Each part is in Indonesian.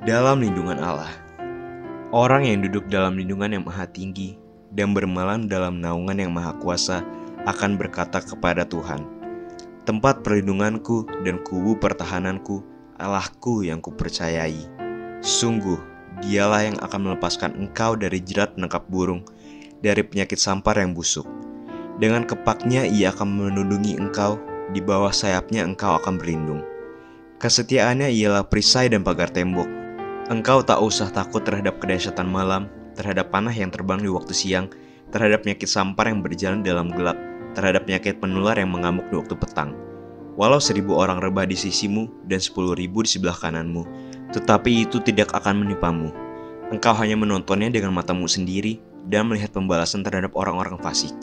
dalam lindungan Allah. Orang yang duduk dalam lindungan yang maha tinggi dan bermalam dalam naungan yang maha kuasa akan berkata kepada Tuhan, tempat perlindunganku dan kubu pertahananku, Allahku yang kupercayai. Sungguh, dialah yang akan melepaskan engkau dari jerat menangkap burung, dari penyakit sampar yang busuk. Dengan kepaknya ia akan melindungi engkau, di bawah sayapnya engkau akan berlindung. Kesetiaannya ialah perisai dan pagar tembok. Engkau tak usah takut terhadap kedahsyatan malam, terhadap panah yang terbang di waktu siang, terhadap penyakit sampar yang berjalan dalam gelap, terhadap penyakit penular yang mengamuk di waktu petang. Walau 1000 orang rebah di sisimu dan 10.000 di sebelah kananmu, tetapi itu tidak akan menimpamu. Engkau hanya menontonnya dengan matamu sendiri dan melihat pembalasan terhadap orang-orang fasik.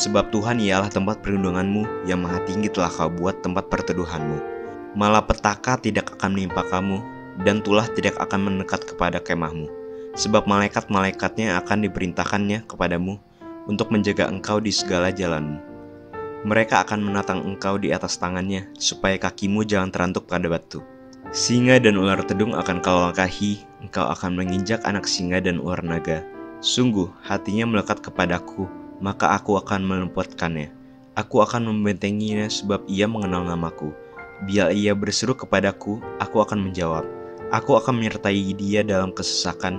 Sebab Tuhan ialah tempat perlindunganmu, yang maha tinggi telah kau buat tempat perteduhanmu. Malapetaka tidak akan menimpa kamu, dan tulah tidak akan mendekat kepada kemahmu. Sebab malaikat-malaikatnya akan diperintahkannya kepadamu untuk menjaga engkau di segala jalanmu. Mereka akan menatang engkau di atas tangannya, supaya kakimu jangan terantuk pada batu. Singa dan ular tedung akan kau langkahi, engkau akan menginjak anak singa dan ular naga. Sungguh, hatinya melekat kepadaku, maka aku akan meluputkannya. Aku akan membentenginya sebab ia mengenal namaku. Bila ia berseru kepadaku, aku akan menjawab. Aku akan menyertai dia dalam kesesakan.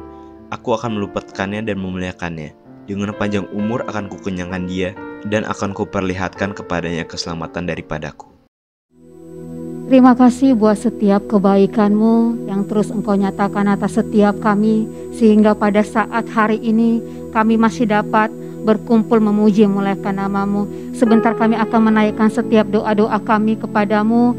Aku akan meluputkannya dan memuliakannya. Dengan panjang umur akan kukenyangkan dia, dan akan kuperlihatkan kepadanya keselamatan daripadaku. Terima kasih buat setiap kebaikan-Mu yang terus Engkau nyatakan atas setiap kami, sehingga pada saat hari ini kami masih dapat berkumpul memuji memuliakan nama-Mu. Sebentar kami akan menaikkan setiap doa-doa kami kepadamu.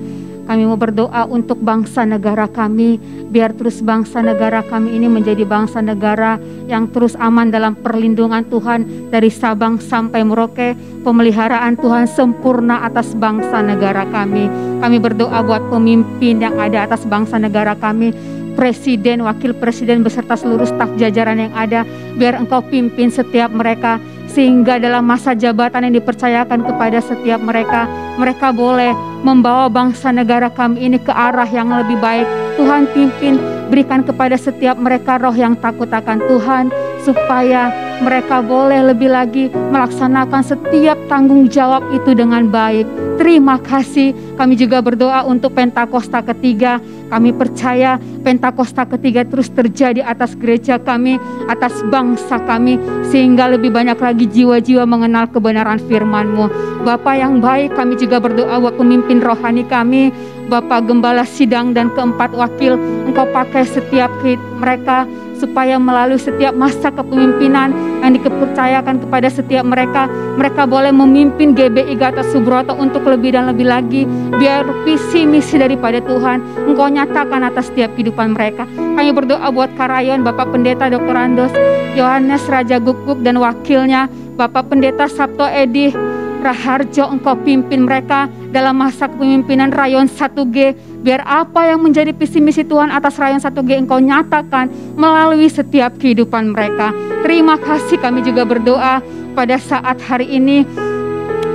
Kami mau berdoa untuk bangsa negara kami, biar terus bangsa negara kami ini menjadi bangsa negara yang terus aman dalam perlindungan Tuhan dari Sabang sampai Merauke. Pemeliharaan Tuhan sempurna atas bangsa negara kami. Kami berdoa buat pemimpin yang ada atas bangsa negara kami, presiden, wakil presiden beserta seluruh staf jajaran yang ada, biar Engkau pimpin setiap mereka, sehingga dalam masa jabatan yang dipercayakan kepada setiap mereka, mereka boleh membawa bangsa negara kami ini ke arah yang lebih baik. Tuhan pimpin, berikan kepada setiap mereka roh yang takut akan Tuhan, supaya mereka boleh lebih lagi melaksanakan setiap tanggung jawab itu dengan baik. Terima kasih. Kami juga berdoa untuk Pentakosta ketiga. Kami percaya Pentakosta ketiga terus terjadi atas gereja kami, atas bangsa kami, sehingga lebih banyak lagi jiwa-jiwa mengenal kebenaran firman-Mu. Bapa yang baik, kami juga berdoa buat pemimpin rohani kami, Bapak Gembala Sidang dan keempat wakil. Engkau pakai setiap mereka, supaya melalui setiap masa kepemimpinan yang dipercayakan kepada setiap mereka, mereka boleh memimpin GBI Gatot Subroto untuk lebih dan lebih lagi, biar visi misi daripada Tuhan Engkau nyatakan atas setiap kehidupan mereka. Kami berdoa buat Karayon, Bapak Pendeta Dr. Andos Yohanes Raja Guguk dan wakilnya, Bapak Pendeta Sabto Edi Raharjo. Engkau pimpin mereka dalam masa kepemimpinan Rayon 1G, biar apa yang menjadi visi misi Tuhan atas Rayon 1G Engkau nyatakan melalui setiap kehidupan mereka. Terima kasih. Kami juga berdoa pada saat hari ini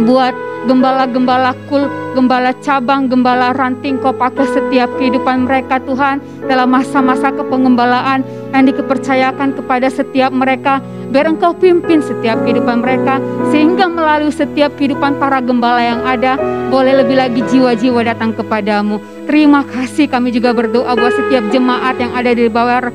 buat gembala-gembala kul, gembala cabang, gembala ranting. Kau pakai setiap kehidupan mereka Tuhan dalam masa-masa kepengembalaan yang dipercayakan kepada setiap mereka, biar Engkau pimpin setiap kehidupan mereka, sehingga melalui setiap kehidupan para gembala yang ada, boleh lebih lagi jiwa-jiwa datang kepadamu. Terima kasih. Kami juga berdoa buat setiap jemaat yang ada di bawah,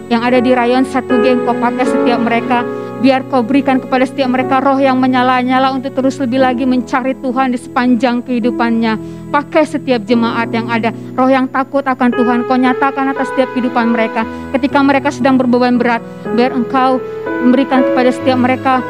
yang ada di Rayon 1G. Engkau pakai setiap mereka, biar Kau berikan kepada setiap mereka roh yang menyala-nyala untuk terus lebih lagi mencari Tuhan di sepanjang kehidupannya. Pakai setiap jemaat yang ada, roh yang takut akan Tuhan Kau nyatakan atas setiap kehidupan mereka. Ketika mereka sedang berbeban berat, biar Engkau memberikan kepada setiap mereka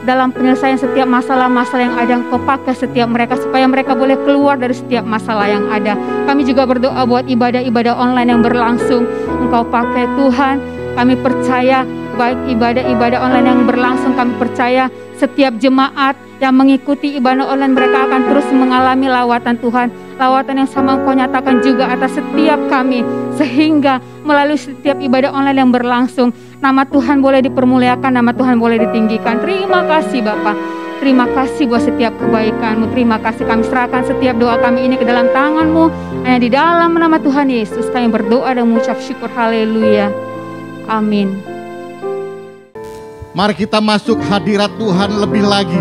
dalam penyelesaian setiap masalah-masalah yang ada. Engkau pakai setiap mereka supaya mereka boleh keluar dari setiap masalah yang ada. Kami juga berdoa buat ibadah-ibadah online yang berlangsung. Engkau pakai Tuhan. Kami percaya baik ibadah-ibadah online yang berlangsung, kami percaya setiap jemaat yang mengikuti ibadah online mereka akan terus mengalami lawatan Tuhan. Lawatan yang sama Engkau nyatakan juga atas setiap kami, sehingga melalui setiap ibadah online yang berlangsung, nama Tuhan boleh dipermuliakan, nama Tuhan boleh ditinggikan. Terima kasih Bapak. Terima kasih buat setiap kebaikan-Mu. Terima kasih, kami serahkan setiap doa kami ini ke dalam tangan-Mu. Hanya di dalam nama Tuhan Yesus kami berdoa dan mengucap syukur. Haleluya. Amin. Mari kita masuk hadirat Tuhan lebih lagi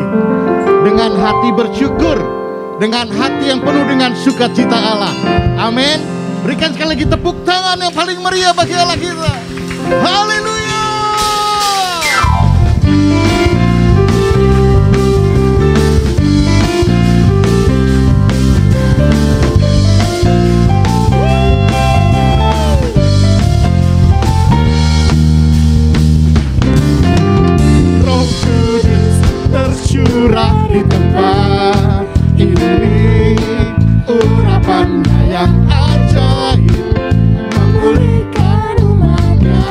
dengan hati bersyukur, dengan hati yang penuh dengan sukacita Allah. Amin. Berikan sekali lagi tepuk tangan yang paling meriah bagi Allah kita. Haleluya. Roh Kudus tercurah di tempat ini, urapannya yang ajaib memulihkan umatnya.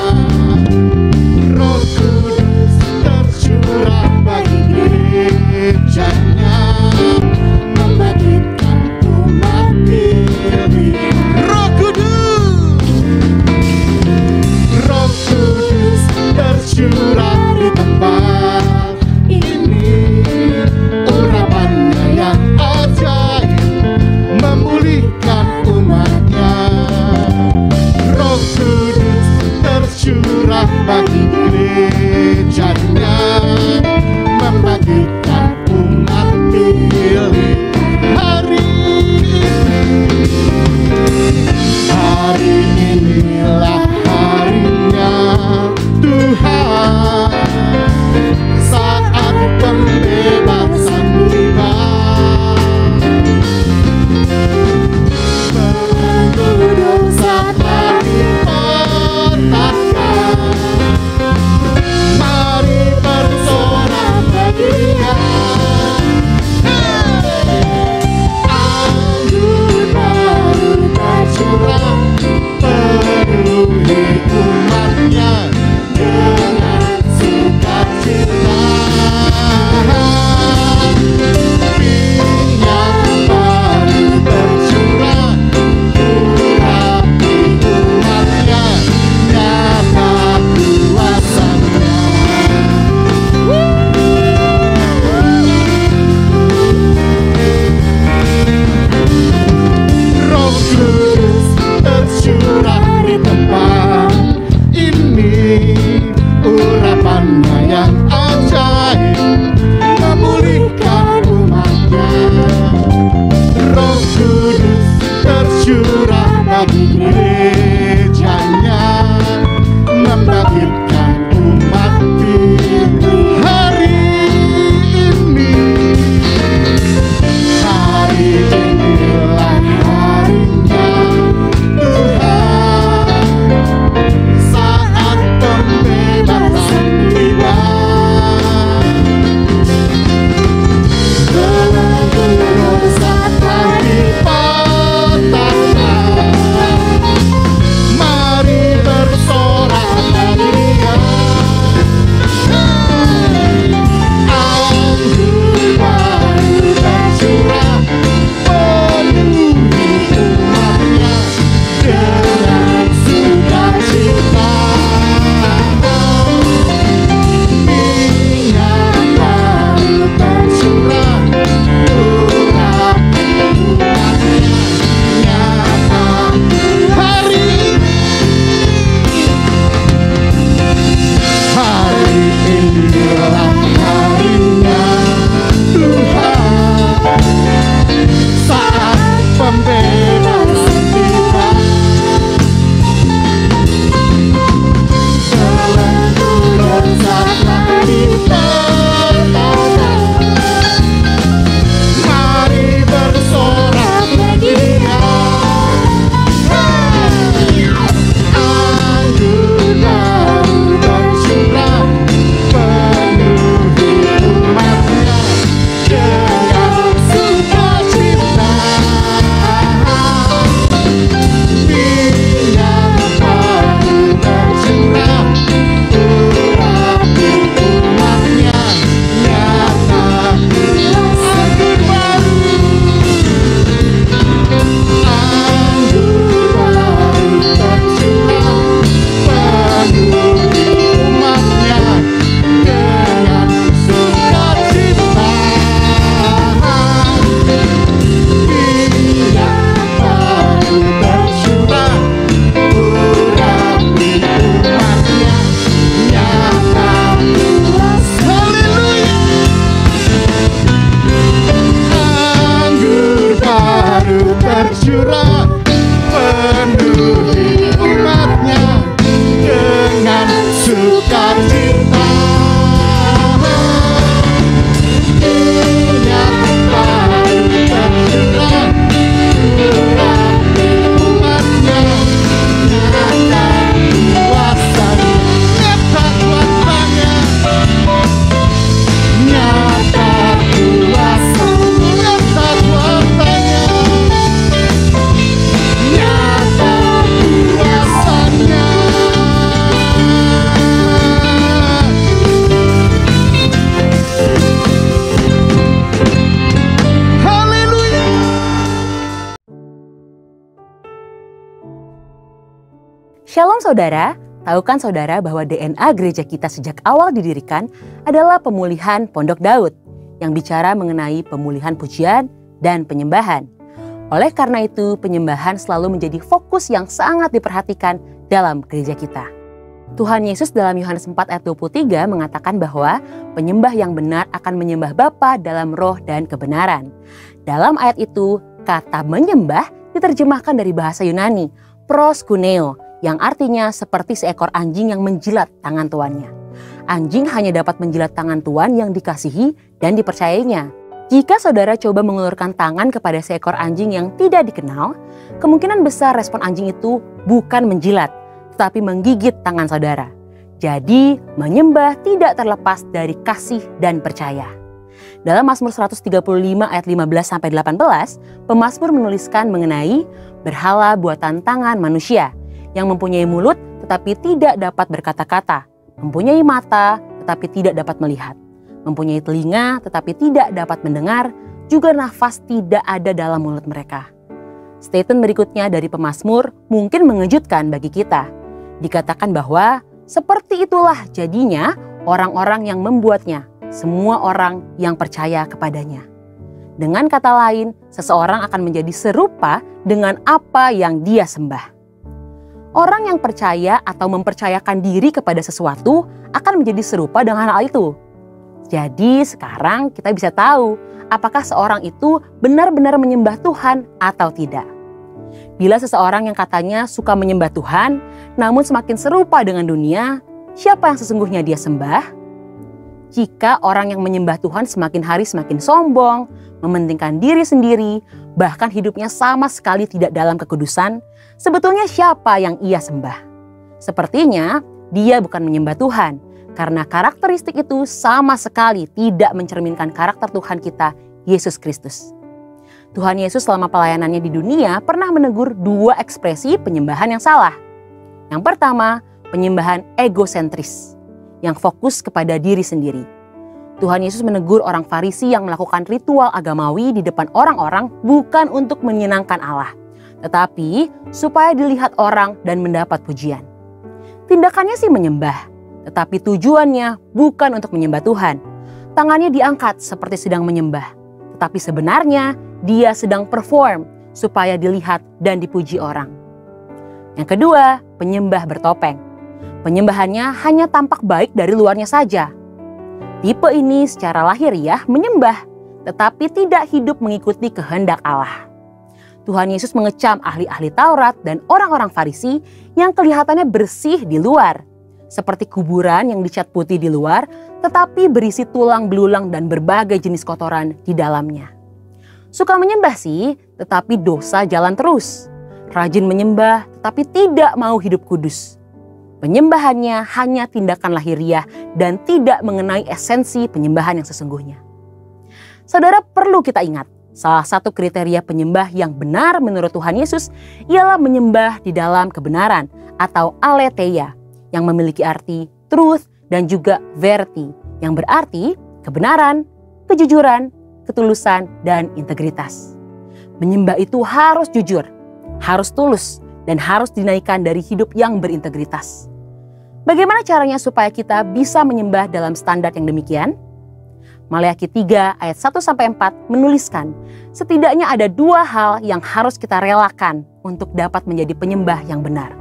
Roh Kudus tercurah bagi gerejanya, membangkitkan umat Dia. Roh Kudus tercurah di tempat ini, urapannya yang ajaib memulihkan umat Shalom saudara, tahukah saudara bahwa DNA gereja kita sejak awal didirikan adalah pemulihan Pondok Daud yang bicara mengenai pemulihan pujian dan penyembahan. Oleh karena itu, penyembahan selalu menjadi fokus yang sangat diperhatikan dalam gereja kita. Tuhan Yesus dalam Yohanes 4 ayat 23 mengatakan bahwa penyembah yang benar akan menyembah Bapa dalam roh dan kebenaran. Dalam ayat itu, kata menyembah diterjemahkan dari bahasa Yunani, proskuneo, yang artinya seperti seekor anjing yang menjilat tangan tuannya. Anjing hanya dapat menjilat tangan tuan yang dikasihi dan dipercayainya. Jika saudara coba mengulurkan tangan kepada seekor anjing yang tidak dikenal, kemungkinan besar respon anjing itu bukan menjilat, tetapi menggigit tangan saudara. Jadi, menyembah tidak terlepas dari kasih dan percaya. Dalam Mazmur 135 ayat 15-18, pemazmur menuliskan mengenai berhala buatan tangan manusia yang mempunyai mulut tetapi tidak dapat berkata-kata, mempunyai mata tetapi tidak dapat melihat, mempunyai telinga tetapi tidak dapat mendengar, juga nafas tidak ada dalam mulut mereka. Statement berikutnya dari pemazmur mungkin mengejutkan bagi kita. Dikatakan bahwa seperti itulah jadinya orang-orang yang membuatnya, semua orang yang percaya kepadanya. Dengan kata lain, seseorang akan menjadi serupa dengan apa yang dia sembah. Orang yang percaya atau mempercayakan diri kepada sesuatu akan menjadi serupa dengan hal itu. Jadi sekarang kita bisa tahu apakah seorang itu benar-benar menyembah Tuhan atau tidak. Bila seseorang yang katanya suka menyembah Tuhan, namun semakin serupa dengan dunia, siapa yang sesungguhnya dia sembah? Jika orang yang menyembah Tuhan semakin hari semakin sombong, mementingkan diri sendiri, bahkan hidupnya sama sekali tidak dalam kekudusan, sebetulnya siapa yang ia sembah? Sepertinya dia bukan menyembah Tuhan, karena karakteristik itu sama sekali tidak mencerminkan karakter Tuhan kita, Yesus Kristus. Tuhan Yesus selama pelayanannya di dunia pernah menegur dua ekspresi penyembahan yang salah. Yang pertama, penyembahan egosentris, yang fokus kepada diri sendiri. Tuhan Yesus menegur orang Farisi yang melakukan ritual agamawi di depan orang-orang bukan untuk menyenangkan Allah, tetapi supaya dilihat orang dan mendapat pujian. Tindakannya sih menyembah, tetapi tujuannya bukan untuk menyembah Tuhan. Tangannya diangkat seperti sedang menyembah, tetapi sebenarnya dia sedang perform supaya dilihat dan dipuji orang. Yang kedua, penyembah bertopeng. Penyembahannya hanya tampak baik dari luarnya saja. Tipe ini secara lahiriah menyembah, tetapi tidak hidup mengikuti kehendak Allah. Tuhan Yesus mengecam ahli-ahli Taurat dan orang-orang Farisi yang kelihatannya bersih di luar, seperti kuburan yang dicat putih di luar, tetapi berisi tulang belulang dan berbagai jenis kotoran di dalamnya. Suka menyembah sih, tetapi dosa jalan terus. Rajin menyembah, tetapi tidak mau hidup kudus. Penyembahannya hanya tindakan lahiriah dan tidak mengenai esensi penyembahan yang sesungguhnya. Saudara, perlu kita ingat, salah satu kriteria penyembah yang benar menurut Tuhan Yesus ialah menyembah di dalam kebenaran atau aletheia, yang memiliki arti truth dan juga verity, yang berarti kebenaran, kejujuran, ketulusan, dan integritas. Menyembah itu harus jujur, harus tulus, dan harus dinaikkan dari hidup yang berintegritas. Bagaimana caranya supaya kita bisa menyembah dalam standar yang demikian? Maleakhi 3 ayat 1-4 menuliskan, setidaknya ada dua hal yang harus kita relakan untuk dapat menjadi penyembah yang benar.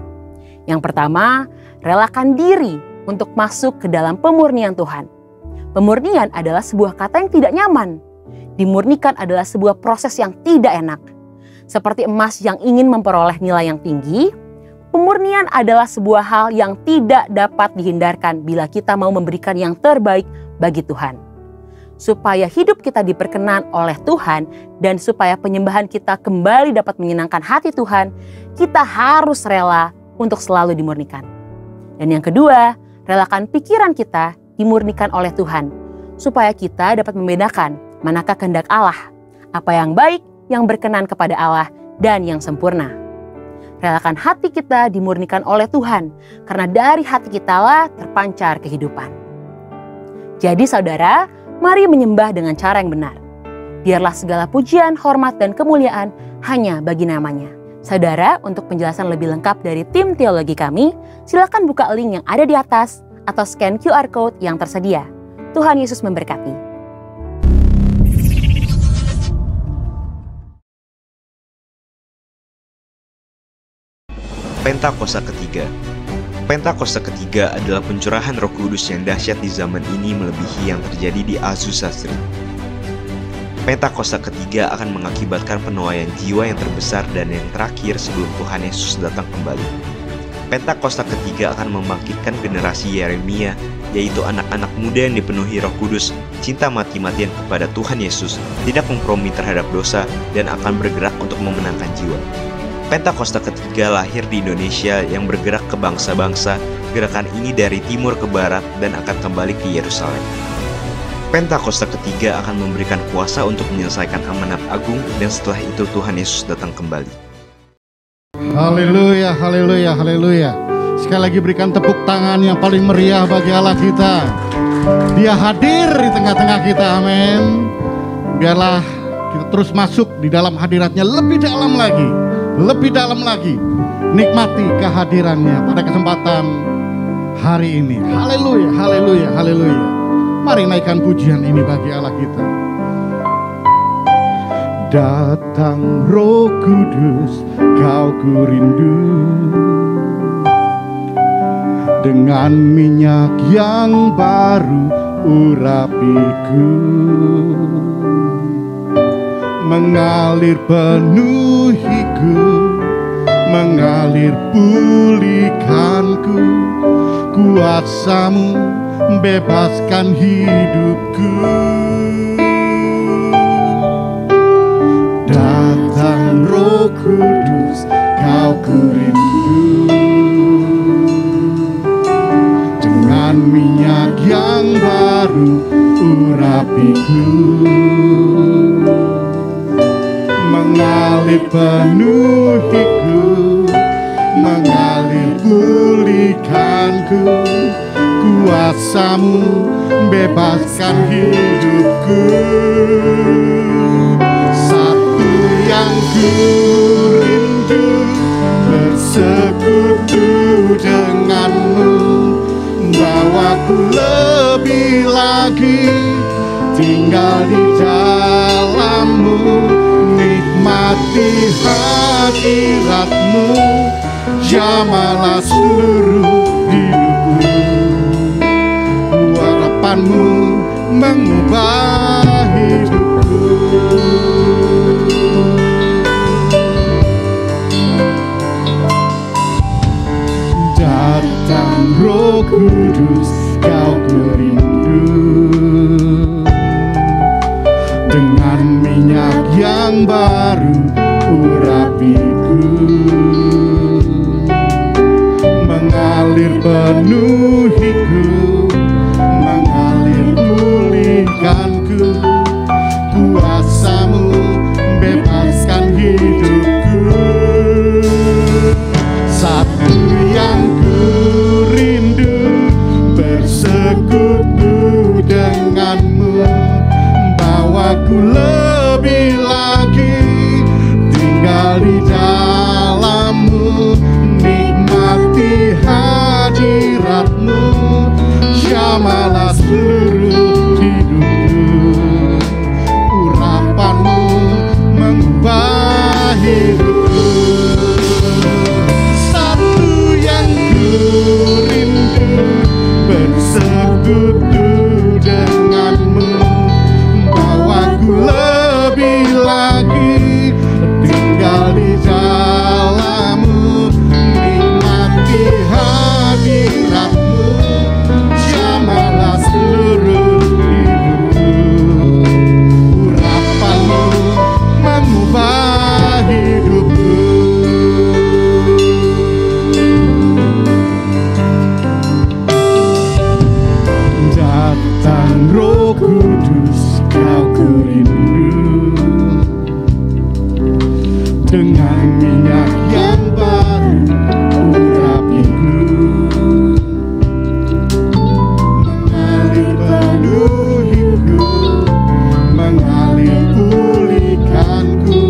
Yang pertama, relakan diri untuk masuk ke dalam pemurnian Tuhan. Pemurnian adalah sebuah kata yang tidak nyaman. Dimurnikan adalah sebuah proses yang tidak enak. Seperti emas yang ingin memperoleh nilai yang tinggi, pemurnian adalah sebuah hal yang tidak dapat dihindarkan bila kita mau memberikan yang terbaik bagi Tuhan. Supaya hidup kita diperkenan oleh Tuhan dan supaya penyembahan kita kembali dapat menyenangkan hati Tuhan, kita harus rela untuk selalu dimurnikan. Dan yang kedua, relakan pikiran kita dimurnikan oleh Tuhan, supaya kita dapat membedakan manakah kehendak Allah, apa yang baik, yang berkenan kepada Allah, dan yang sempurna. Relakan hati kita dimurnikan oleh Tuhan, karena dari hati kitalah terpancar kehidupan. Jadi saudara, mari menyembah dengan cara yang benar. Biarlah segala pujian, hormat, dan kemuliaan hanya bagi namanya. Saudara, untuk penjelasan lebih lengkap dari tim teologi kami, silakan buka link yang ada di atas atau scan QR Code yang tersedia. Tuhan Yesus memberkati. Pentakosta ketiga. Pentakosta ketiga adalah pencurahan Roh Kudus yang dahsyat di zaman ini melebihi yang terjadi di Azusa Street. Pentakosta ketiga akan mengakibatkan penuaian jiwa yang terbesar dan yang terakhir sebelum Tuhan Yesus datang kembali. Pentakosta ketiga akan membangkitkan generasi Yeremia, yaitu anak-anak muda yang dipenuhi Roh Kudus, cinta mati-matian kepada Tuhan Yesus, tidak kompromi terhadap dosa, dan akan bergerak untuk memenangkan jiwa. Pentakosta ketiga lahir di Indonesia yang bergerak ke bangsa-bangsa. Gerakan ini dari timur ke barat dan akan kembali ke Yerusalem. Pentakosta ketiga akan memberikan kuasa untuk menyelesaikan amanat agung dan setelah itu Tuhan Yesus datang kembali. Haleluya, haleluya, haleluya. Sekali lagi berikan tepuk tangan yang paling meriah bagi Allah kita. Dia hadir di tengah-tengah kita, amin. Biarlah kita terus masuk di dalam hadiratnya lebih dalam lagi. Lebih dalam lagi, nikmati kehadirannya pada kesempatan hari ini. Haleluya, haleluya, haleluya. Mari naikkan pujian ini bagi Allah kita. Datang Roh Kudus, kau ku rindu, dengan minyak yang baru urapiku, mengalir penuhiku, mengalir pulihkanku, kuasa-Mu bebaskan hidupku. Datang Roh Kudus, kau ku rindu, dengan minyak yang baru urapiku, mengalir penuhiku, mengalir pulihkanku, kuasa-Mu bebaskan hidupku. Satu yang ku rindu, bersekutu denganmu, bawaku lebih lagi tinggal di dalam-Mu, nikmati hadirat-Mu, jamalah seluruh hidupku. Harapan-Mu mengubah hidupku. Datang Roh Kudus, kau ku rindu, dengan minyak yang baru urapiku, mengalir penuhiku, mengalir pulihkanku, kuasa-Mu bebaskan hidupku. Satu yang ku rindu, bersekutu denganmu, bawaku lebih lagi tinggal di dalam-Mu, nikmati hadirat-Mu, jamalah seluruh hidupku. Urapan-Mu mengubah hidupku. Satu yang ku rindu, bersekutu denganmu, bawaku lebih lagi tinggal di dalam-Mu, nikmati hadirat-Mu, jamalah seluruh hidupku. Urapan-Mu mengubah hidupku. Datang Roh Kudus, kau ku rindu, dengan minyak yang baru urapiku, mengalir penuhiku, mengalir pulihkanku,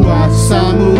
kuasa-Mu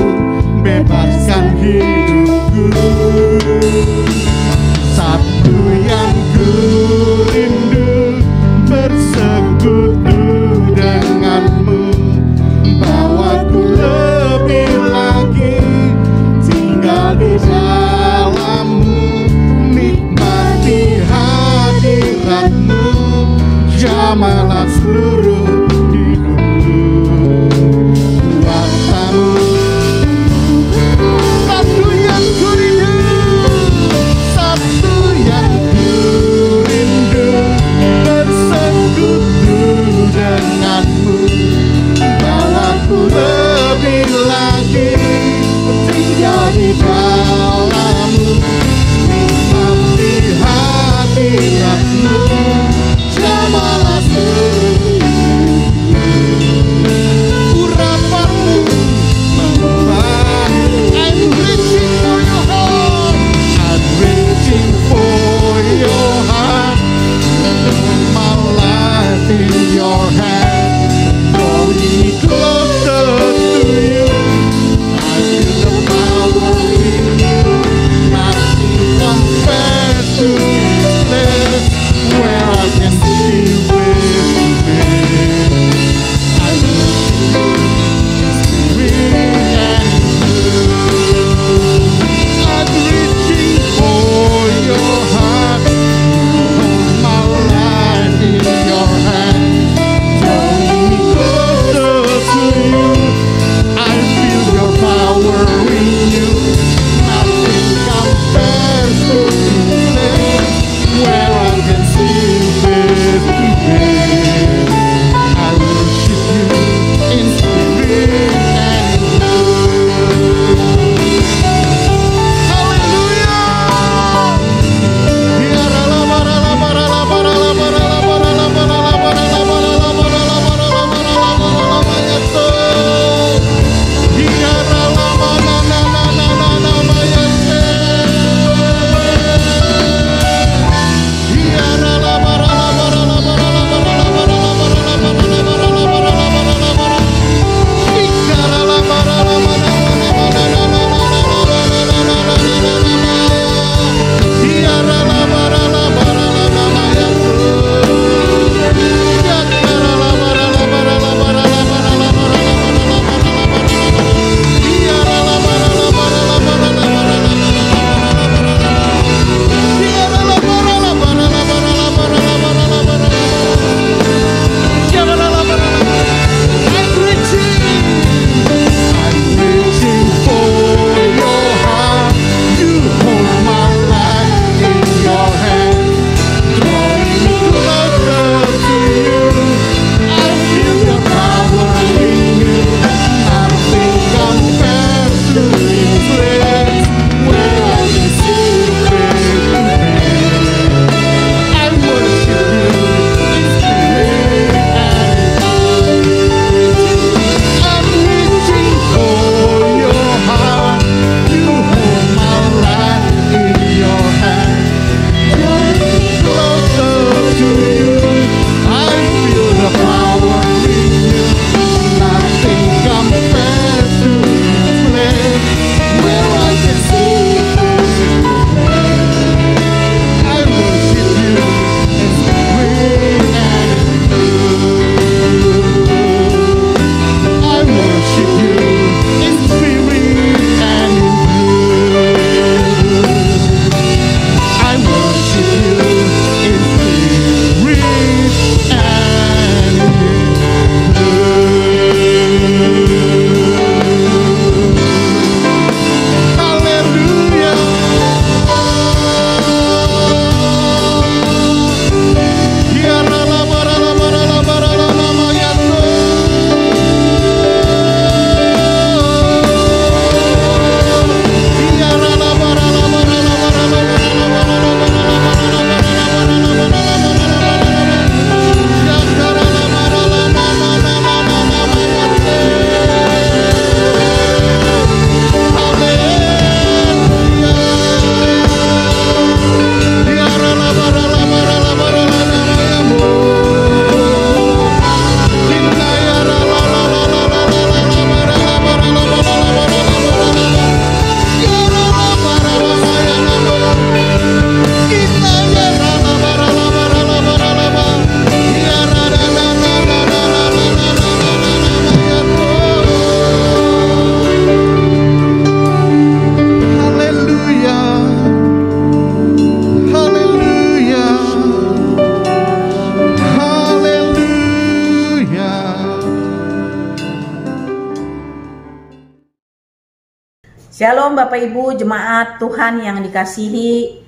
Shalom Bapak Ibu jemaat Tuhan yang dikasihi.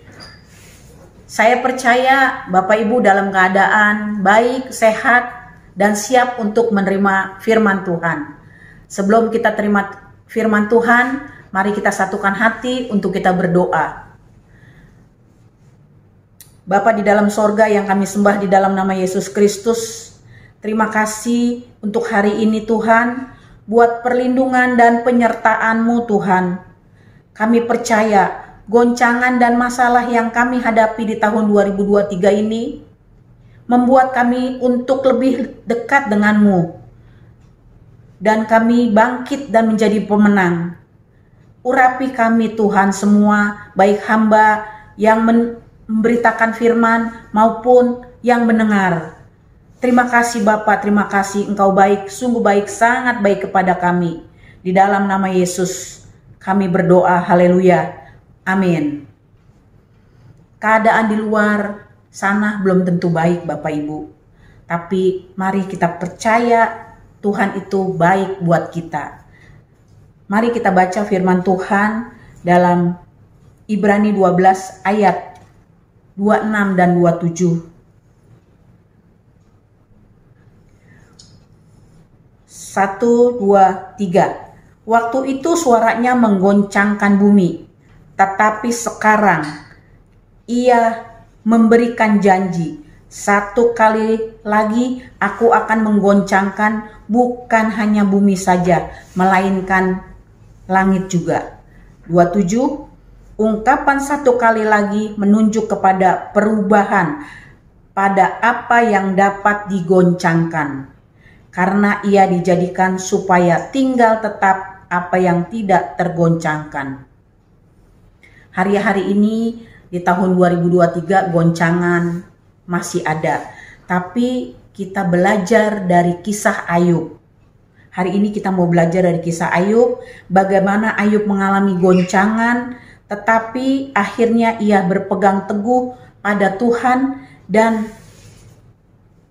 Saya percaya Bapak Ibu dalam keadaan baik, sehat, dan siap untuk menerima firman Tuhan. Sebelum kita terima firman Tuhan, mari kita satukan hati untuk kita berdoa. Bapa di dalam sorga yang kami sembah di dalam nama Yesus Kristus, terima kasih untuk hari ini Tuhan, buat perlindungan dan penyertaan-Mu Tuhan. Kami percaya goncangan dan masalah yang kami hadapi di tahun 2023 ini membuat kami untuk lebih dekat dengan-Mu. Dan kami bangkit dan menjadi pemenang. Urapi kami Tuhan semua, baik hamba yang memberitakan firman maupun yang mendengar. Terima kasih Bapak, terima kasih Engkau baik, sungguh baik, sangat baik kepada kami. Di dalam nama Yesus kami berdoa, haleluya, amin. Keadaan di luar sana belum tentu baik Bapak Ibu. Tapi mari kita percaya Tuhan itu baik buat kita. Mari kita baca firman Tuhan dalam Ibrani 12 ayat 26 dan 27. 1, 2, 3. Waktu itu suaranya menggoncangkan bumi, tetapi sekarang ia memberikan janji, satu kali lagi aku akan menggoncangkan bukan hanya bumi saja, melainkan langit juga. 27. Ungkapan satu kali lagi menunjuk kepada perubahan pada apa yang dapat digoncangkan. Karena ia dijadikan supaya tinggal tetap apa yang tidak tergoncangkan. Hari-hari ini di tahun 2023 goncangan masih ada. Tapi kita belajar dari kisah Ayub. Hari ini kita mau belajar dari kisah Ayub. Bagaimana Ayub mengalami goncangan. Tetapi akhirnya ia berpegang teguh pada Tuhan dan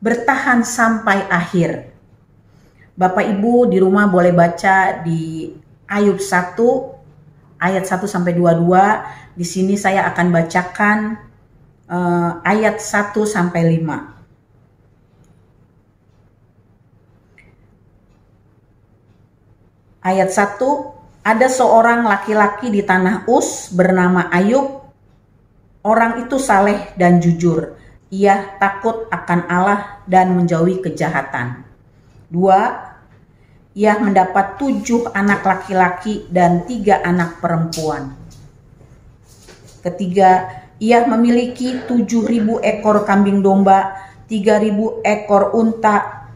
bertahan sampai akhir. Bapak Ibu di rumah boleh baca di Ayub 1 ayat 1 sampai 22. Di sini saya akan bacakan ayat 1 sampai 5. Ayat 1, ada seorang laki-laki di tanah Uz bernama Ayub. Orang itu saleh dan jujur. Ia takut akan Allah dan menjauhi kejahatan. 2. Ia mendapat 7 anak laki-laki dan 3 anak perempuan. Ketiga, ia memiliki 7.000 ekor kambing domba, 3.000 ekor unta,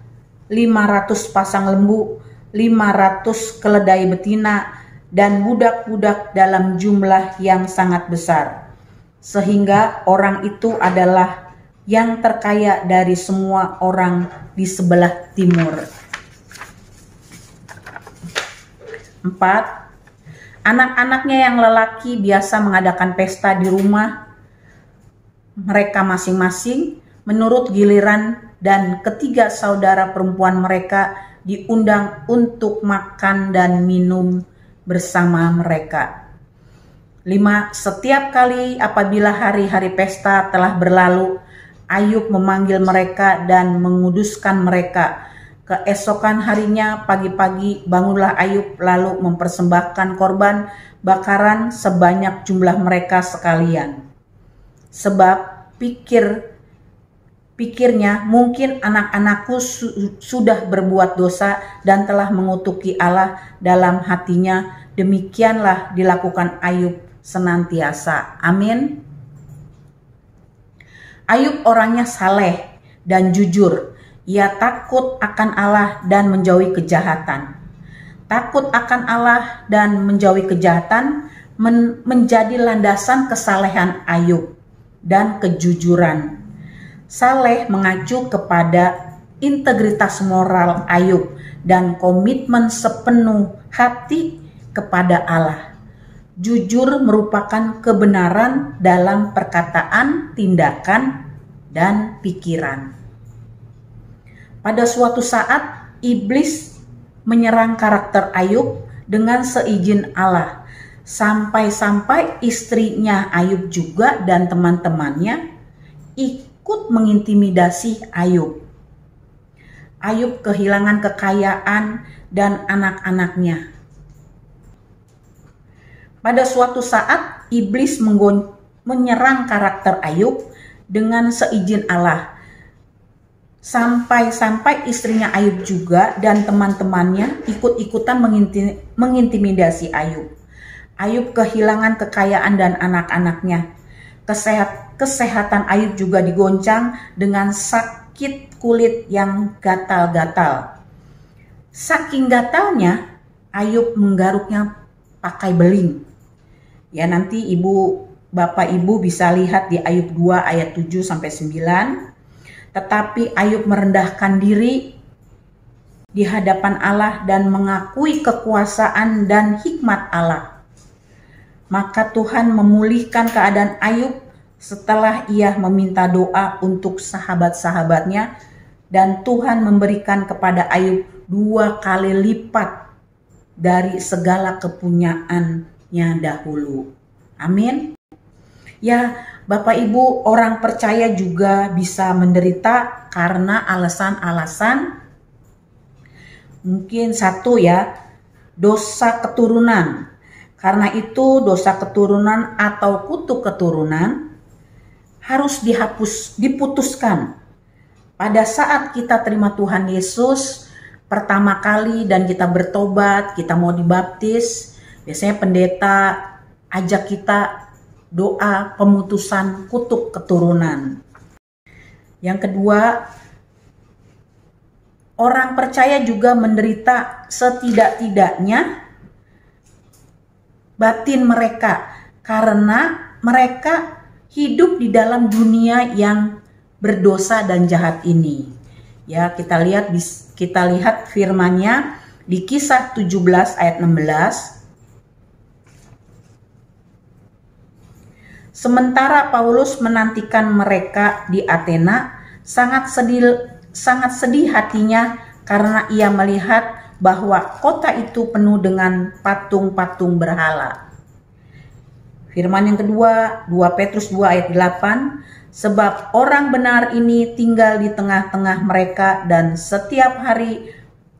500 pasang lembu, 500 keledai betina, dan budak-budak dalam jumlah yang sangat besar. Sehingga orang itu adalah yang terkaya dari semua orang di sebelah timur. 4. Anak-anaknya yang lelaki biasa mengadakan pesta di rumah mereka masing-masing menurut giliran, dan ketiga saudara perempuan mereka diundang untuk makan dan minum bersama mereka. 5. Setiap kali apabila hari-hari pesta telah berlalu, Ayub memanggil mereka dan menguduskan mereka. Keesokan harinya pagi-pagi bangunlah Ayub lalu mempersembahkan korban bakaran sebanyak jumlah mereka sekalian. Sebab pikirnya mungkin anak-anakku sudah berbuat dosa dan telah mengutuki Allah dalam hatinya. Demikianlah dilakukan Ayub senantiasa. Amin. Ayub orangnya saleh dan jujur. Ia takut akan Allah dan menjauhi kejahatan. Takut akan Allah dan menjauhi kejahatan menjadi landasan kesalehan Ayub dan kejujuran. Saleh mengacu kepada integritas moral Ayub dan komitmen sepenuh hati kepada Allah. Jujur merupakan kebenaran dalam perkataan, tindakan, dan pikiran. Pada suatu saat, iblis menyerang karakter Ayub dengan seizin Allah. Sampai-sampai istrinya Ayub juga dan teman-temannya ikut mengintimidasi Ayub. Ayub kehilangan kekayaan dan anak-anaknya. Pada suatu saat, iblis menyerang karakter Ayub dengan seizin Allah. Sampai-sampai istrinya Ayub juga dan teman-temannya ikut-ikutan mengintimidasi Ayub. Ayub kehilangan kekayaan dan anak-anaknya. Kesehatan Ayub juga digoncang dengan sakit kulit yang gatal-gatal. Saking gatalnya, Ayub menggaruknya pakai beling. Ya, nanti Bapak Ibu bisa lihat di Ayub 2 ayat 7 sampai 9. Tetapi Ayub merendahkan diri di hadapan Allah dan mengakui kekuasaan dan hikmat Allah. Maka Tuhan memulihkan keadaan Ayub setelah ia meminta doa untuk sahabat-sahabatnya, dan Tuhan memberikan kepada Ayub 2 kali lipat dari segala kepunyaannya dahulu. Amin. Ya, Bapak Ibu, orang percaya juga bisa menderita karena alasan-alasan. Mungkin satu ya, dosa keturunan. Karena itu dosa keturunan atau kutuk keturunan harus diputuskan. Pada saat kita terima Tuhan Yesus pertama kali dan kita bertobat, kita mau dibaptis, biasanya pendeta ajak kita doa pemutusan kutuk keturunan. Yang kedua, orang percaya juga menderita setidak-tidaknya batin mereka karena mereka hidup di dalam dunia yang berdosa dan jahat ini. Ya, kita lihat firman-Nya di Kisah 17 ayat 16. Sementara Paulus menantikan mereka di Athena, sangat sedih hatinya karena ia melihat bahwa kota itu penuh dengan patung-patung berhala. Firman yang kedua, 2 Petrus 2 ayat 8, sebab orang benar ini tinggal di tengah-tengah mereka dan setiap hari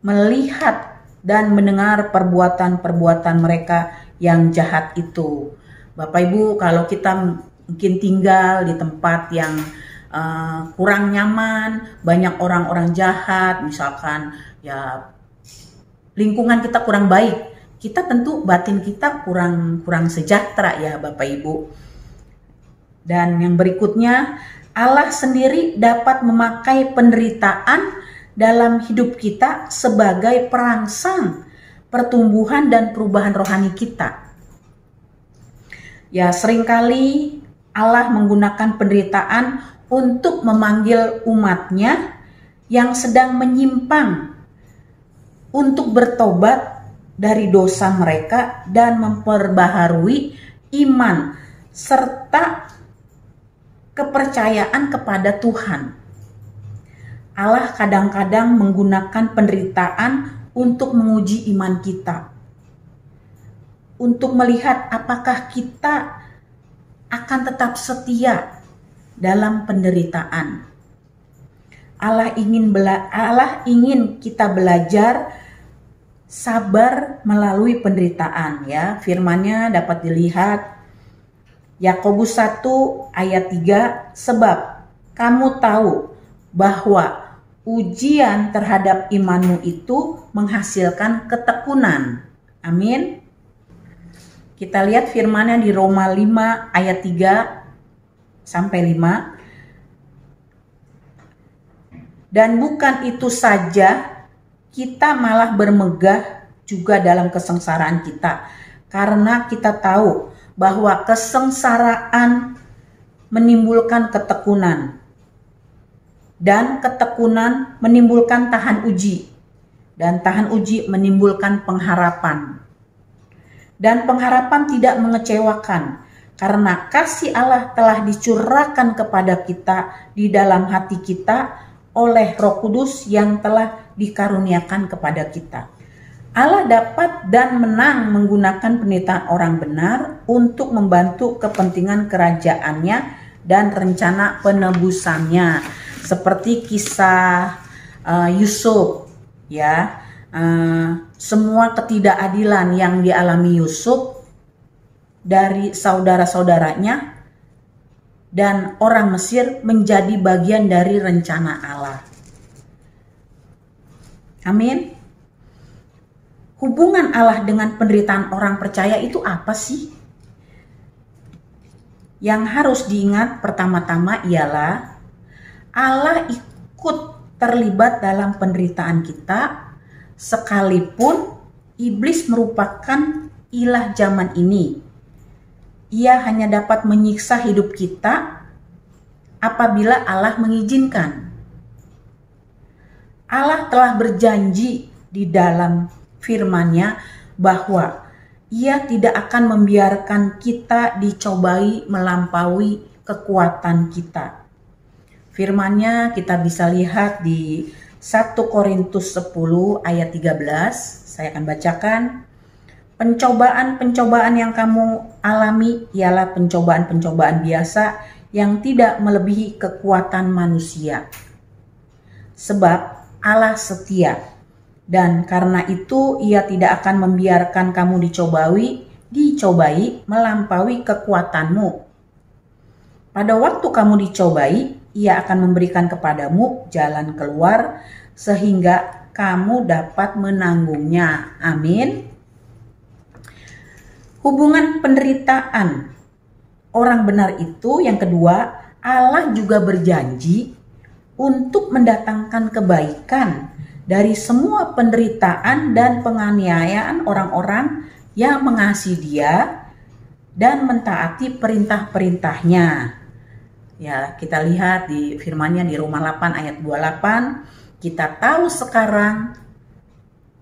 melihat dan mendengar perbuatan-perbuatan mereka yang jahat itu. Bapak Ibu, kalau kita mungkin tinggal di tempat yang kurang nyaman, banyak orang-orang jahat, misalkan ya lingkungan kita kurang baik, kita tentu batin kita kurang sejahtera ya Bapak Ibu. Dan yang berikutnya, Allah sendiri dapat memakai penderitaan dalam hidup kita sebagai perangsang pertumbuhan dan perubahan rohani kita. Ya, seringkali Allah menggunakan penderitaan untuk memanggil umatnya yang sedang menyimpang untuk bertobat dari dosa mereka dan memperbaharui iman serta kepercayaan kepada Tuhan. Allah kadang-kadang menggunakan penderitaan untuk menguji iman kita, untuk melihat apakah kita akan tetap setia dalam penderitaan. Allah ingin kita belajar sabar melalui penderitaan ya. Firman-Nya dapat dilihat Yakobus 1 ayat 3, sebab kamu tahu bahwa ujian terhadap imanmu itu menghasilkan ketekunan. Amin. Kita lihat firman-Nya di Roma 5 ayat 3 sampai 5. Dan bukan itu saja, kita malah bermegah juga dalam kesengsaraan kita. Karena kita tahu bahwa kesengsaraan menimbulkan ketekunan. Dan ketekunan menimbulkan tahan uji. Dan tahan uji menimbulkan pengharapan. Dan pengharapan tidak mengecewakan, karena kasih Allah telah dicurahkan kepada kita di dalam hati kita oleh Roh Kudus yang telah dikaruniakan kepada kita. Allah dapat dan menang menggunakan penderitaan orang benar untuk membantu kepentingan kerajaannya dan rencana penebusannya. Seperti kisah Yusuf, ya, semua ketidakadilan yang dialami Yusuf dari saudara-saudaranya dan orang Mesir menjadi bagian dari rencana Allah. Amin. Hubungan Allah dengan penderitaan orang percaya itu apa sih? Yang harus diingat pertama-tama ialah Allah ikut terlibat dalam penderitaan kita sekalipun iblis merupakan ilah zaman ini. Ia hanya dapat menyiksa hidup kita apabila Allah mengizinkan. Allah telah berjanji di dalam firman-Nya bahwa Ia tidak akan membiarkan kita dicobai melampaui kekuatan kita. Firman-Nya kita bisa lihat di 1 Korintus 10 ayat 13. Saya akan bacakan. Pencobaan-pencobaan yang kamu alami ialah pencobaan-pencobaan biasa yang tidak melebihi kekuatan manusia. Sebab Allah setia. Dan karena itu Ia tidak akan membiarkan kamu dicobai melampaui kekuatanmu. Pada waktu kamu dicobai, Ia akan memberikan kepadamu jalan keluar sehingga kamu dapat menanggungnya. Amin. Hubungan penderitaan orang benar itu yang kedua, Allah juga berjanji untuk mendatangkan kebaikan dari semua penderitaan dan penganiayaan orang-orang yang mengasihi Dia dan mentaati perintah-perintahnya. Ya, kita lihat di firman-Nya di Roma 8 ayat 28, kita tahu sekarang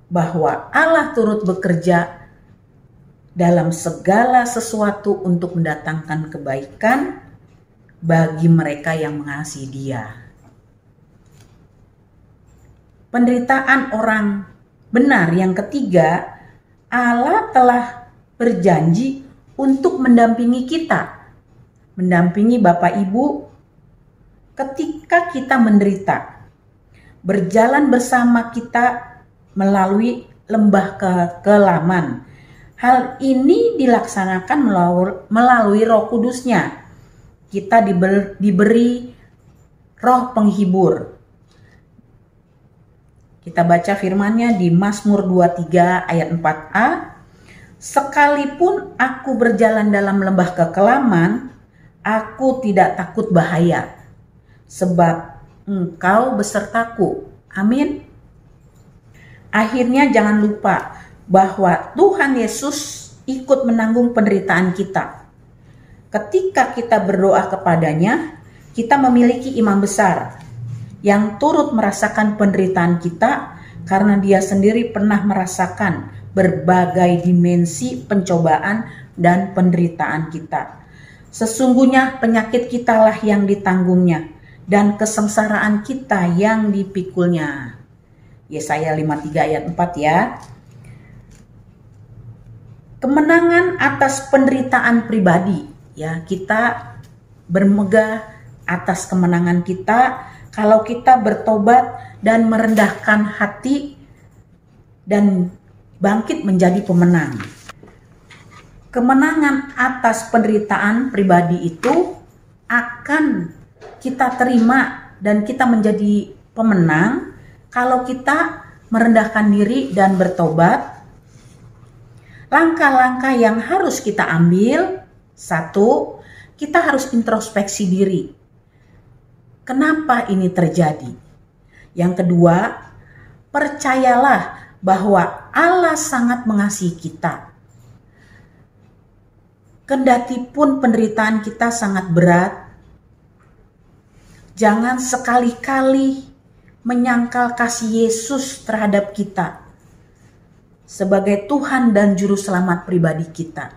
bahwa Allah turut bekerja dalam segala sesuatu untuk mendatangkan kebaikan bagi mereka yang mengasihi Dia. Penderitaan orang benar yang ketiga, Allah telah berjanji untuk mendampingi kita, mendampingi Bapak Ibu ketika kita menderita, berjalan bersama kita melalui lembah kekelaman. Hal ini dilaksanakan melalui Roh Kudus-Nya. Kita diberi Roh Penghibur. Kita baca firman-Nya di Mazmur 23 ayat 4a. Sekalipun aku berjalan dalam lembah kekelaman, aku tidak takut bahaya, sebab Engkau besertaku. Amin. Akhirnya jangan lupa bahwa Tuhan Yesus ikut menanggung penderitaan kita. Ketika kita berdoa kepadanya, kita memiliki imam besar yang turut merasakan penderitaan kita karena Dia sendiri pernah merasakan berbagai dimensi pencobaan dan penderitaan kita. Sesungguhnya penyakit kitalah yang ditanggungnya dan kesengsaraan kita yang dipikulnya. Yesaya 53 ayat 4 ya. Kemenangan atas penderitaan pribadi, ya, kita bermegah atas kemenangan kita kalau kita bertobat dan merendahkan hati dan bangkit menjadi pemenang. Kemenangan atas penderitaan pribadi itu akan kita terima dan kita menjadi pemenang kalau kita merendahkan diri dan bertobat. Langkah-langkah yang harus kita ambil, satu, kita harus introspeksi diri. Kenapa ini terjadi? Yang kedua, percayalah bahwa Allah sangat mengasihi kita. Kendati pun penderitaan kita sangat berat, jangan sekali-kali menyangkal kasih Yesus terhadap kita sebagai Tuhan dan Juru Selamat pribadi kita.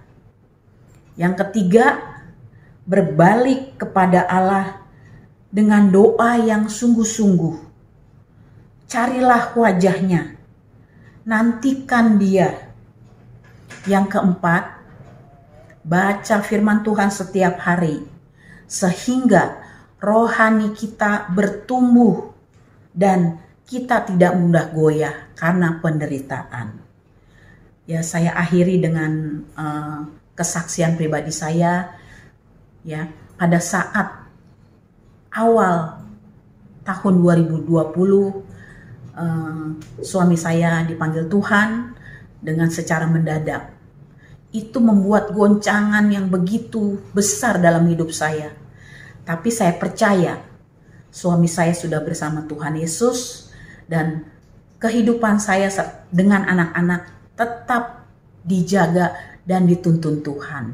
Yang ketiga, berbalik kepada Allah dengan doa yang sungguh-sungguh. Carilah wajah-Nya nantikan Dia. Yang keempat, baca firman Tuhan setiap hari sehingga rohani kita bertumbuh dan kita tidak mudah goyah karena penderitaan. Ya, saya akhiri dengan kesaksian pribadi saya. Ya, pada saat awal tahun 2020 suami saya dipanggil Tuhan dengan secara mendadak. Itu membuat goncangan yang begitu besar dalam hidup saya. Tapi saya percaya suami saya sudah bersama Tuhan Yesus dan kehidupan saya dengan anak-anak tetap dijaga dan dituntun Tuhan.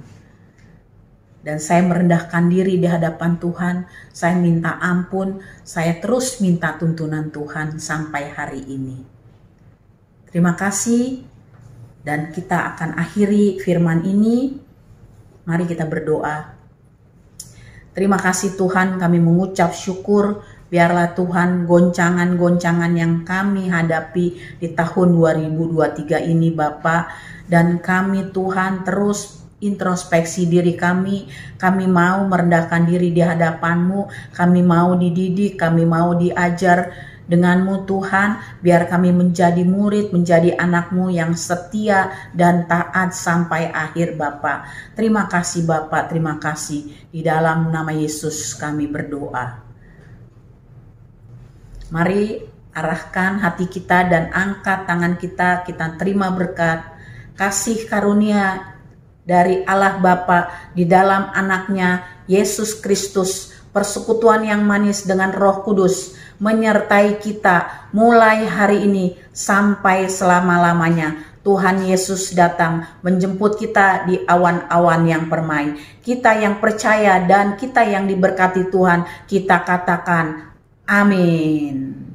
Dan saya merendahkan diri di hadapan Tuhan, saya minta ampun, saya terus minta tuntunan Tuhan sampai hari ini. Terima kasih. Dan kita akan akhiri firman ini. Mari kita berdoa. Terima kasih Tuhan, kami mengucap syukur. Biarlah Tuhan goncangan-goncangan yang kami hadapi di tahun 2023 ini Bapa. Dan kami Tuhan terus introspeksi diri kami. Kami mau merendahkan diri di hadapan-Mu. Kami mau dididik, kami mau diajar dengan-Mu Tuhan, biar kami menjadi murid, menjadi anak-Mu yang setia dan taat sampai akhir Bapa. Terima kasih Bapa, terima kasih. Di dalam nama Yesus kami berdoa. Mari arahkan hati kita dan angkat tangan kita terima berkat, kasih karunia dari Allah Bapa di dalam anaknya Yesus Kristus, persekutuan yang manis dengan Roh Kudus menyertai kita mulai hari ini sampai selama-lamanya. Tuhan Yesus datang menjemput kita di awan-awan yang permai. Kita yang percaya dan kita yang diberkati Tuhan, kita katakan amin.